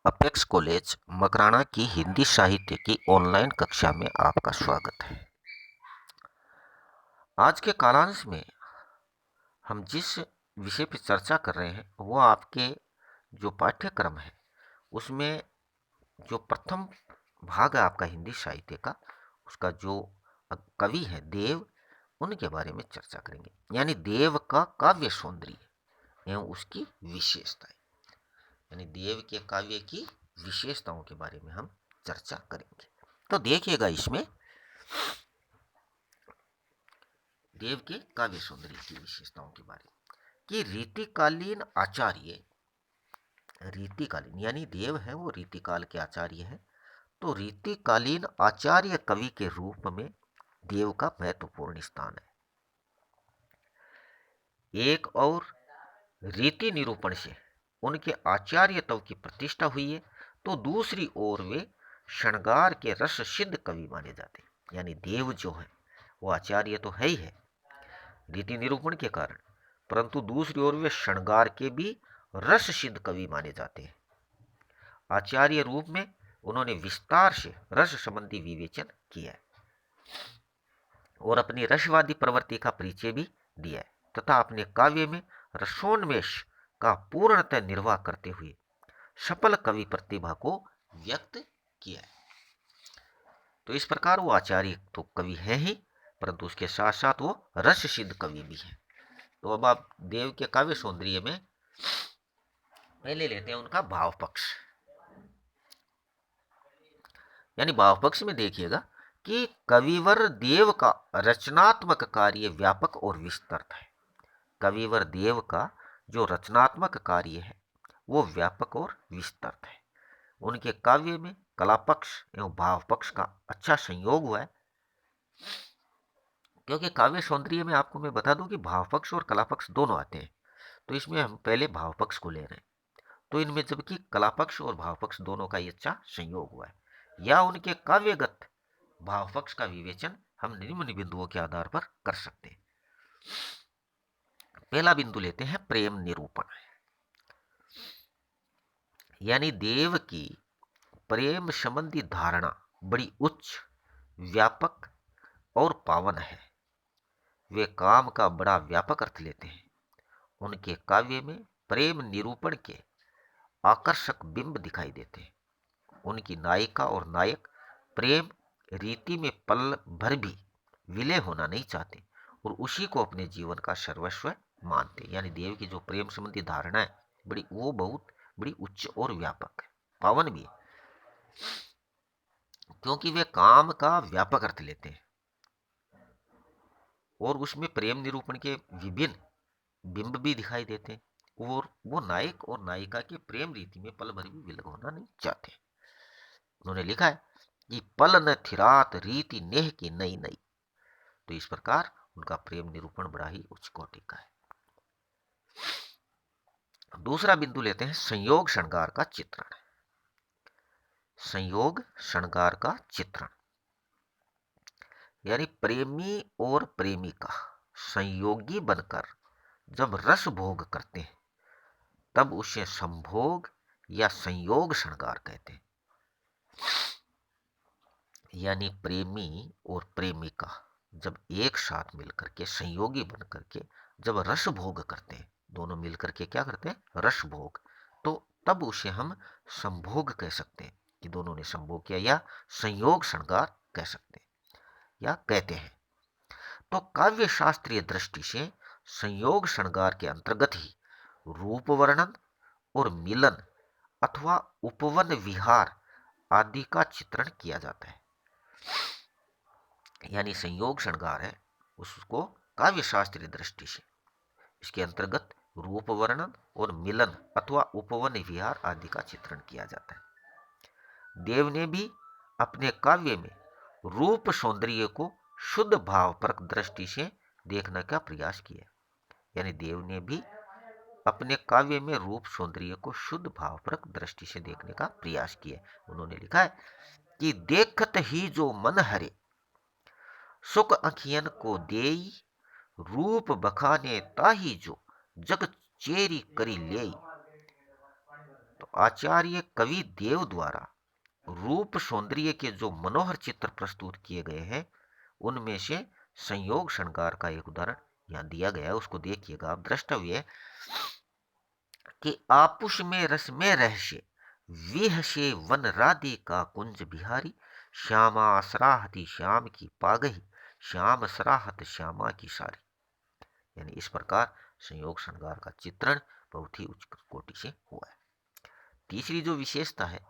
Apex college Makrana की हिंदी साहित्य की ऑनलाइन कक्षा में आपका स्वागत है। आज के कालांश में हम जिस विषय पर चर्चा कर रहे हैं वो आपके जो पाठ्यक्रम है उसमें जो प्रथम भाग है आपका हिंदी साहित्य का, उसका जो कवि है देव, उनके बारे में चर्चा करेंगे। यानी देव का काव्य सौंदर्य एवं उसकी विशेषताएं, यानी देव के काव्य की विशेषताओं के बारे में हम चर्चा करेंगे। तो देखिएगा इसमें देव के काव्य सौंदर्य की विशेषताओं के बारे में कि रीतिकालीन आचार्य, रीतिकालीन यानी देव है वो रीतिकाल के आचार्य है। तो रीतिकालीन आचार्य कवि के रूप में देव का महत्वपूर्ण स्थान है। एक और रीति निरूपण से उनके आचार्यत्व की प्रतिष्ठा हुई है, तो दूसरी ओर वे श्रृंगार के रस सिद्ध कवि माने जाते हैं। यानी देव जो है वो आचार्य तो है ही है रीति निरूपण के कारण, परंतु दूसरी ओर वे श्रृंगार के भी रस सिद्ध कवि माने जाते हैं। आचार्य रूप में उन्होंने विस्तार से रस संबंधी विवेचन किया है और अपनी रसवादी प्रवृत्ति का परिचय भी दिया है तथा अपने काव्य में रसोन्मेष का पूर्णतः निर्वाह करते हुए सफल कवि प्रतिभा को व्यक्त किया है। तो इस प्रकार वो आचार्य तो कवि है ही, परंतु उसके साथ साथ वो रस सिद्ध कवि भी है। तो अब आप देव के काव्य सौंदर्य में पहले लेते हैं उनका भाव पक्ष। यानी भाव पक्ष में देखिएगा कि कविवर देव का रचनात्मक कार्य व्यापक और विस्तृत है। कविवर देव का जो रचनात्मक कार्य है वो व्यापक और विस्तृत है। उनके काव्य में कला पक्ष एवं भाव पक्ष का अच्छा संयोग हुआ है। क्योंकि काव्य सौंदर्य में आपको मैं बता दूं कि भाव पक्ष और कला पक्ष दोनों आते हैं, तो इसमें हम पहले भाव पक्ष को ले रहे हैं। तो इनमें जबकि कला पक्ष और भाव पक्ष दोनों का ही अच्छा संयोग हुआ है, या उनके काव्यगत भाव पक्ष का विवेचन हम निम्न बिंदुओं के आधार पर कर सकते हैं। पहला बिंदु लेते हैं प्रेम निरूपण। यानी देव की प्रेम संबंधी धारणा बड़ी उच्च, व्यापक और पावन है। वे काम का बड़ा व्यापक अर्थ लेते हैं। उनके काव्य में प्रेम निरूपण के आकर्षक बिंब दिखाई देते हैं। उनकी नायिका और नायक प्रेम रीति में पल भर भी विलय होना नहीं चाहते और उसी को अपने जीवन का सर्वस्व मानते। यानी देव की जो प्रेम संबंधी धारणा है वो बहुत बड़ी उच्च और व्यापक है, पावन भी है, क्योंकि वे काम का व्यापक अर्थ लेते हैं और उसमें प्रेम निरूपण के विभिन्न बिंब भी दिखाई देते हैं और वो नायक और नायिका के प्रेम रीति में पल भर भी विलय होना नहीं चाहते। उन्होंने लिखा है कि पल न थिरात रीति नेह की नई नई। तो इस प्रकार उनका प्रेम निरूपण बड़ा ही उच्च कोटि का है। दूसरा बिंदु लेते हैं संयोग श्रृंगार का चित्रण। संयोग श्रृंगार का चित्रण यानी प्रेमी और प्रेमिका संयोगी बनकर जब रस भोग करते हैं तब उसे संभोग या संयोग श्रृंगार कहते हैं। यानी प्रेमी और प्रेमिका जब एक साथ मिलकर के संयोगी बनकर के जब रस भोग करते हैं, दोनों मिलकर के क्या करते हैं, रस भोग, तो तब उसे हम संभोग कह सकते हैं कि दोनों ने संभोग किया, या संयोग श्रृंगार कह सकते हैं या कहते हैं। तो काव्य शास्त्रीय दृष्टि से संयोग श्रृंगार के अंतर्गत ही रूप वर्णन और मिलन अथवा उपवन विहार आदि का चित्रण किया जाता है। यानी संयोग श्रृंगार है उसको काव्य शास्त्रीय दृष्टि से इसके अंतर्गत रूप वर्णन और मिलन अथवा उपवन विहार आदि का चित्रण किया जाता है। देव ने भी अपने काव्य में रूप सौंदर्य को शुद्ध भावपरक दृष्टि से देखने का प्रयास किया। यानी देव ने भी अपने काव्य में रूप सौंदर्य को शुद्ध भावपरक दृष्टि से देखने का प्रयास किया। उन्होंने लिखा है कि देखत ही जो मन हरे सुख अखियन को देई रूप बखाने ताही जो जग चेरी करी ले। तो आचार्य कवि देव द्वारा रूप सौंदर्य के जो मनोहर चित्र प्रस्तुत किए गए हैं उनमें से संयोग श्रृंगार का एक उदाहरण यहां दिया गया है, उसको देखिएगा आप। द्रष्टव्य कि आपुष में रस में रहस्य विहसे वन राधिका कुंज बिहारी, श्यामा सराहती श्याम की पागही, श्याम सराहत श्यामा की सारी। यानी इस प्रकार संयोग श्रृंगार का चित्रण बहुत ही उच्च कोटि से हुआ है। तीसरी जो विशेषता है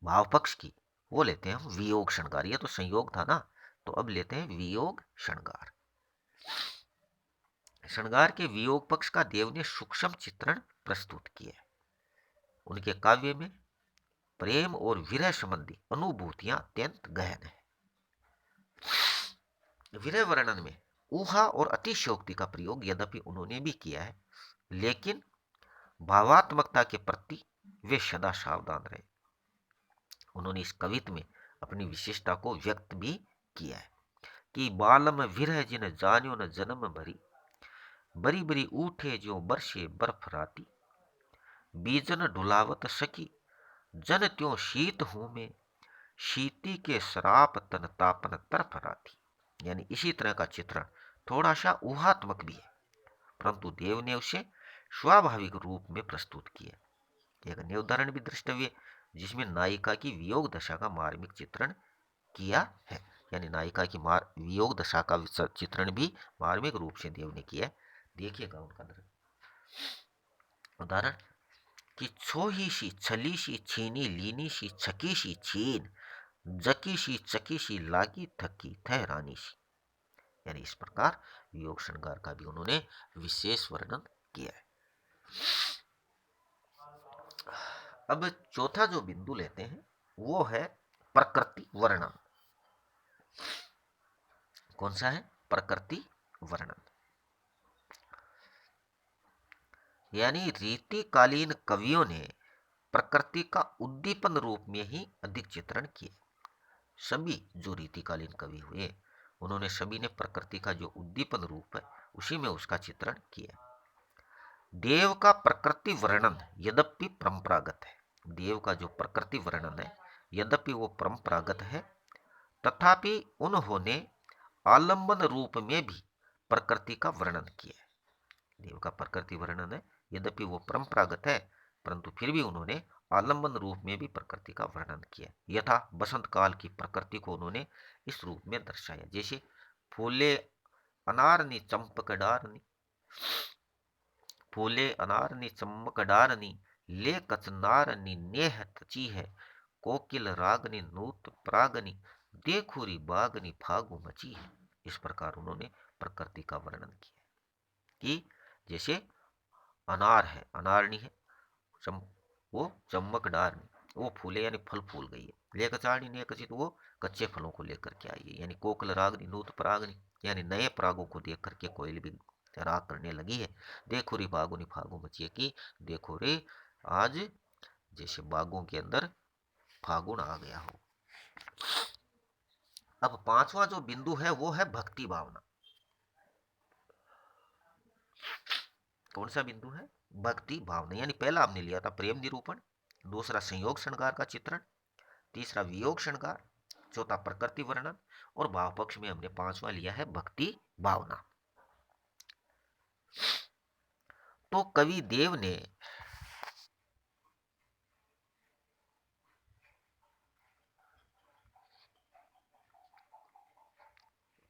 भाव पक्ष की, वो लेते हैं हम वियोग श्रृंगार। ये तो संयोग था ना, तो अब लेते हैं वियोग श्रृंगार। श्रृंगार के वियोग पक्ष का देव ने सूक्ष्म चित्रण प्रस्तुत किया है। उनके काव्य में प्रेम और विरह संबंधी अनुभूतियां अत्यंत गहन है। विरह वर्णन में ऊहा और अतिशयोक्ति का प्रयोग यद्यपि उन्होंने भी किया है, लेकिन भावात्मकता के प्रति वे सदा सावधान रहे। उन्होंने इस कवित्व में अपनी विशेषता को व्यक्त भी किया है कि बालम विरह जिन जान्यो न जन्म भरी, बरी बरी उठे जो बरसे बर्फ राती, बीजन ढुलावत सकी जन त्यों शीत हूं में, शीती के श्राप तन तापन तरफ राती। यानी इसी तरह का चित्रण थोड़ा सा ऊहात्मक भी है, परंतु देव ने उसे स्वाभाविक रूप में प्रस्तुत किया। एक अन्य उदाहरण भी द्रष्टव्य जिसमें नायिका की वियोग दशा का मार्मिक चित्रण किया है। यानी नायिका की वियोग दशा का चित्रण भी मार्मिक रूप से देव ने किया है। देखिएगा उनका उदाहरण कि छोही सी छली सी छीनी लीनी सी छकी सी छीन, जकी सी चकी सी लागी थकी ठहरानी सी। यानी इस प्रकार वियोग श्रृंगार का भी उन्होंने विशेष वर्णन किया है। अब चौथा जो बिंदु लेते हैं वो है प्रकृति वर्णन। कौन सा है? प्रकृति वर्णन। यानी रीतिकालीन कवियों ने प्रकृति का उद्दीपन रूप में ही अधिक चित्रण किए। सभी जो रीतिकालीन कवि हुए उन्होंने सभी ने प्रकृति का जो उद्दीपन रूप है उसी में उसका चित्रण किया। देव का प्रकृति वर्णन यद्यपि परंपरागत है, देव का जो प्रकृति वर्णन है यद्यपि वो परंपरागत है, तथापि उन्होंने आलंबन रूप में भी प्रकृति का वर्णन किया है। देव का प्रकृति वर्णन है यद्यपि वो परंपरागत है, परंतु फिर भी उन्होंने आलंबन रूप में भी प्रकृति का वर्णन किया। यथा बसंत काल की प्रकृति को उन्होंने इस रूप में दर्शाया, जैसे फूले अनारनी चंपक डारनी, फूले अनारनी चमक डारनी, ले कचनारनी नेह तची है, कोकिल रागनी नूत प्रागनी, देखुरी बागनी फागु मची है। इस प्रकार उन्होंने प्रकृति का वर्णन किया कि जैसे अनार है, अनारनी है, वो चमकदारनी, वो फूले यानी फल फूल गई है, लेकचारनी ने कचित वो कच्चे फलों को लेकर के आई है। यानी कोकिल रागनी नूत परागनी, यानी नए परागों को देख करके कोयल भी राग करने लगी है। देखो रे बागुनी फागु मचिए की, देखो रे आज जैसे बागों के अंदर फागुन आ गया हो। अब पांचवा जो बिंदु है वो है भक्ति भावना। कौन सा बिंदु है? भक्ति भावना। यानी पहला हमने लिया था प्रेम निरूपण, दूसरा संयोग श्रृंगार का चित्रण, तीसरा वियोग श्रृंगार, चौथा प्रकृति वर्णन, और भाव पक्ष में हमने पांचवा लिया है भक्ति भावना। तो कवि देव ने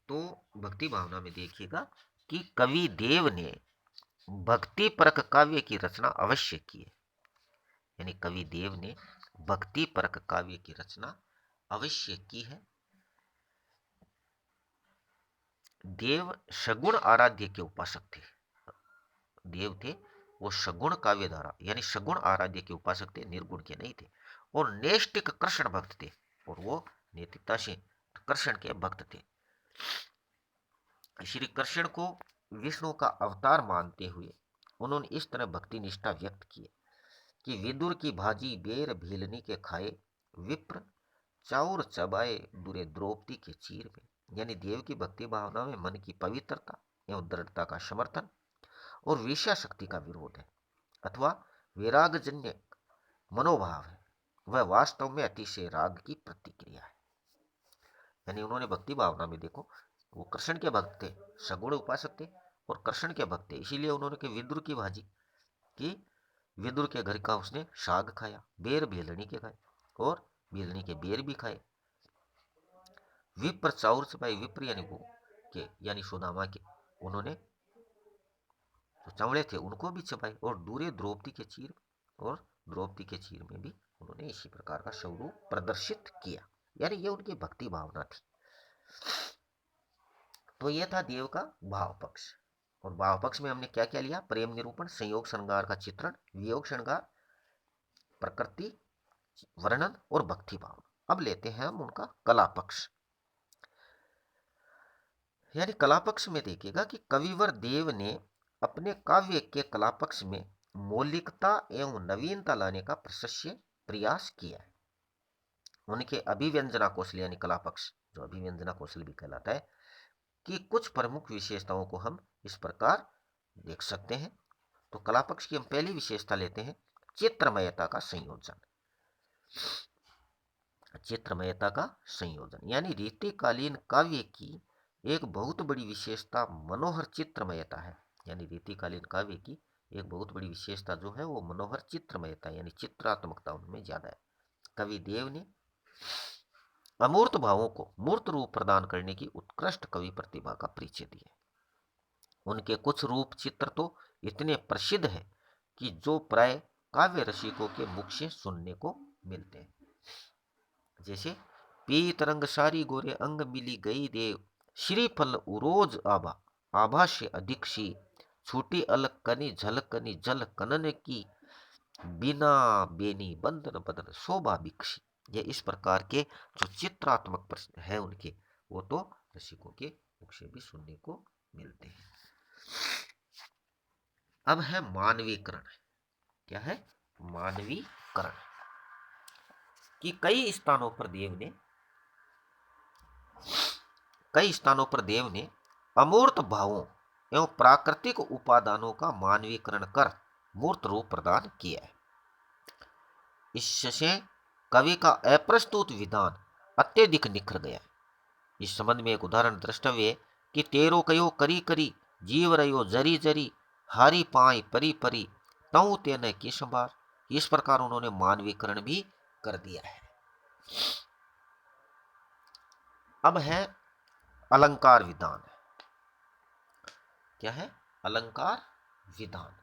तो भक्ति भावना में देखिएगा कि कवि देव ने भक्ति परक काव्य की रचना अवश्य की है। यानी कवि देव ने भक्ति परक काव्य की रचना अवश्य की है। देव सगुण आराध्य के उपासक थे। देव थे वो सगुण काव्य धारा यानी सगुण आराध्य के उपासक थे, निर्गुण के नहीं थे। और नैष्टिक कृष्ण भक्त थे, और वो नैतिकता से कृष्ण के भक्त थे। श्री कृष्ण को विष्णु का अवतार मानते हुए उन्होंने इस तरह भक्ति निष्ठा व्यक्त की कि विदुर की भाजी बेर भीलनी के खाए, विप्र चाउर चबाए दुरे द्रौपदी के चीर में। यानी देव की भक्ति भावना में मन की पवित्रता एवं दृढ़ता का समर्थन और वेश्या शक्ति का विरोध है, अथवा वैरागजन्य मनोभाव है वह वास्तव में अतिशय राग की प्रतिक्रिया है। यानी उन्होंने भक्ति भावना में देखो, वो कृष्ण के भक्त थे, सगुण उपासक थे और कृष्ण के भक्त थे, इसीलिए उन्होंने के विदुर की भाजी कि विदुर के घर का उसने साग खाया, बेर भेलनी के खाए और भेलनी के बेर भी खाए। विप्र चाउर चपाई, विप्र यानी वो के यानी सुदामा के, उन्होंने जो चमड़े थे उनको भी चबाए और दूरे द्रौपदी के चीर, और द्रौपदी के चीर में भी उन्होंने इसी प्रकार का स्वरूप प्रदर्शित किया। यानी ये उनकी भक्ति भावना थी। तो ये था देव का भाव पक्ष। और भाव पक्ष में हमने क्या क्या लिया? प्रेम निरूपण, संयोग श्रृंगार का चित्रण, वियोग श्रृंगार, प्रकृति वर्णन और भक्ति भावना। अब लेते हैं हम उनका कला पक्ष। यानी कला पक्ष में देखिएगा कि कविवर देव ने अपने काव्य के कला पक्ष में मौलिकता एवं नवीनता लाने का प्रशस्य प्रयास किया है। उनके अभिव्यंजना कौशल यानी कला पक्ष, जो अभिव्यंजना कौशल भी कहलाता है, कि कुछ प्रमुख विशेषताओं को हम इस प्रकार देख सकते हैं। तो कला पक्ष की हम पहली विशेषता लेते हैं, चित्रमयता का संयोजन। चित्रमयता का संयोजन यानी रीतिकालीन काव्य की एक बहुत बड़ी विशेषता मनोहर चित्रमयता है। यानी रीतिकालीन काव्य की एक बहुत बड़ी विशेषता जो है वो मनोहर चित्रमयता यानी चित्रात्मकता उनमें ज्यादा है। कवि देव ने अमूर्त भावों को मूर्त रूप प्रदान करने की उत्कृष्ट कवि प्रतिभा का परिचय दिया। उनके कुछ रूप चित्र तो इतने प्रसिद्ध हैं कि जो प्राय काव्य रसिकों के मुख से सुनने को मिलते हैं। जैसे पीत रंग सारी गोरे अंग मिली गई देव, श्रीफल उरोज आभा आभा से अधिक सी, छूटी अलग कनी झलक कनी जल कनन की, बिना बेनी बंदन बदन शोभा बिक्षी। ये इस प्रकार के जो चित्रात्मक प्रश्न है उनके, वो तो रसिकों के मुख से भी सुनने को मिलते हैं। अब है मानवीकरण। क्या है? मानवीकरण। कि कई स्थानों पर देव ने अमूर्त भावों एवं प्राकृतिक उपादानों का मानवीकरण कर मूर्त रूप प्रदान किया है। इससे कवि का अप्रस्तुत विधान अत्यधिक निखर गया है। इस संबंध में एक उदाहरण द्रष्टव्य है कि तेरो कयो करी करी, जीव रयो जरी जरी, हारी पाई परी परी, तऊ तेने की संभार। इस प्रकार उन्होंने मानवीकरण भी कर दिया है। अब है अलंकार विधान। क्या है? अलंकार विधान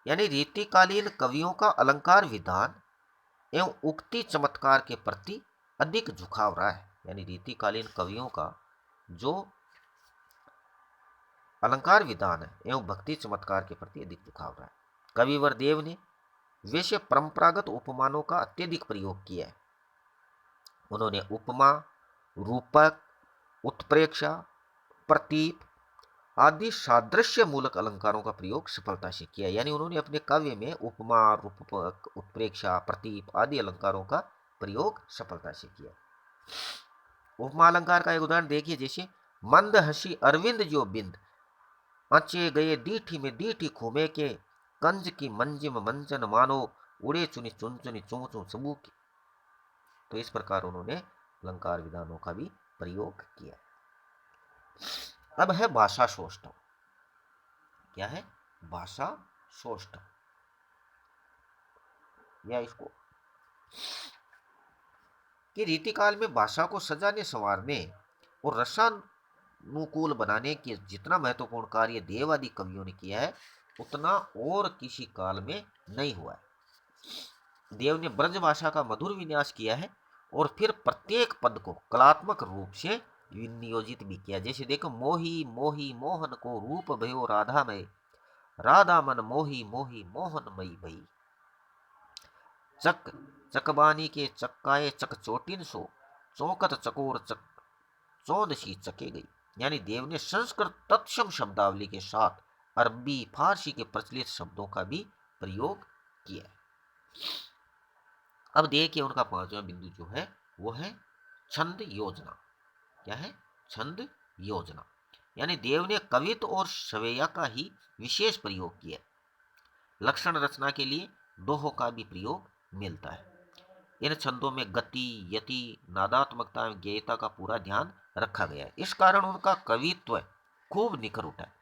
यानी रीतिकालीन कवियों का अलंकार विधान एवं उक्ति चमत्कार के प्रति अधिक झुकाव रहा है। यानी रीतिकालीन कवियों का जो अलंकार विधान है एवं भक्ति चमत्कार के प्रति अधिक झुकाव रहा है। कविवर देव ने वैसे परंपरागत उपमानों का अत्यधिक प्रयोग किया है। उन्होंने उपमा, रूपक, उत्प्रेक्षा, प्रतीप आदि सादृश्य मूलक अलंकारों का प्रयोग सफलता से किया। यानी उन्होंने अपने काव्य में उपमा, रूपक, उत्प्रेक्षा, प्रतीप आदि अलंकारों का प्रयोग सफलता से किया। उपमा अलंकार का एक उदाहरण देखिए, जैसे मंद हंसी अरविंद जो बिंद, अचे गए दीठी में दीठी खूमे के, कंज की मंजिम मंजन मानो, उड़े चुनी चुन चुनी चू चू सबू की। तो इस प्रकार उन्होंने अलंकार विधानों का भी प्रयोग किया। अब है भाषा सौष्ठव। क्या है? भाषा सौष्ठव या इसको कि रीतिकाल में भाषा को सजाने संवारने और रसानुकूल बनाने के जितना महत्वपूर्ण कार्य देव आदि कवियों ने किया है उतना और किसी काल में नहीं हुआ है। देव ने ब्रज भाषा का मधुर विन्यास किया है और फिर प्रत्येक पद को कलात्मक रूप से विनियोजित भी किया। जैसे देखो, मोही मोही मोहन को रूप भयो राधा में, राधा मन मोही मोही मोहन मई भई, चक चकबानी के चक्काए चक चोटिन सो, चौकत चकोर चक चौदशी चके गई। यानी देव ने संस्कृत तत्सम शब्दावली के साथ अरबी फारसी के प्रचलित शब्दों का भी प्रयोग किया। अब देखिए उनका पांचवा बिंदु जो है वो है छंद योजना। क्या है? छंद योजना यानी देव ने कवित्व और सवेया का ही विशेष प्रयोग किया। लक्षण रचना के लिए दोहों का भी प्रयोग मिलता है। इन छंदों में गति, यति, नादात्मकता एवं गेयता का पूरा ध्यान रखा गया है। इस कारण उनका कवित्व खूब निखर उठा है।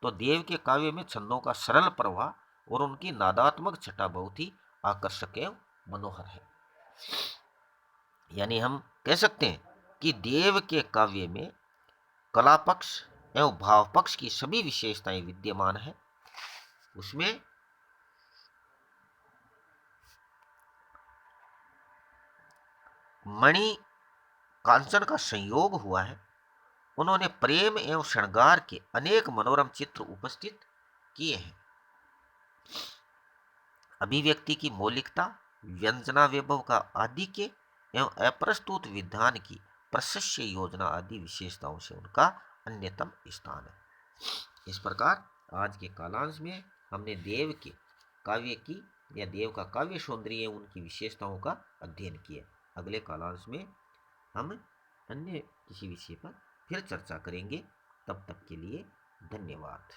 तो देव के काव्य में छंदों का सरल प्रवाह और उनकी नादात्मक छटा बहुत ही आकर्षक एवं मनोहर है। यानी हम कह सकते हैं कि देव के काव्य में कला पक्ष एवं भाव पक्ष की सभी विशेषताएं विद्यमान है। उसमें मणि कांचन का संयोग हुआ है। उन्होंने प्रेम एवं श्रृंगार के अनेक मनोरम चित्र उपस्थित किए हैं। अभिव्यक्ति की मौलिकता, व्यंजना वैभव का आधिक्य एवं अप्रस्तुत विधान की प्रशस्य योजना आदि विशेषताओं से उनका अन्यतम स्थान है। इस प्रकार आज के कालांश में हमने देव के काव्य की या देव का काव्य सौंदर्य उनकी विशेषताओं का अध्ययन किया। अगले कालांश में हम अन्य किसी विषय पर फिर चर्चा करेंगे। तब तक के लिए धन्यवाद।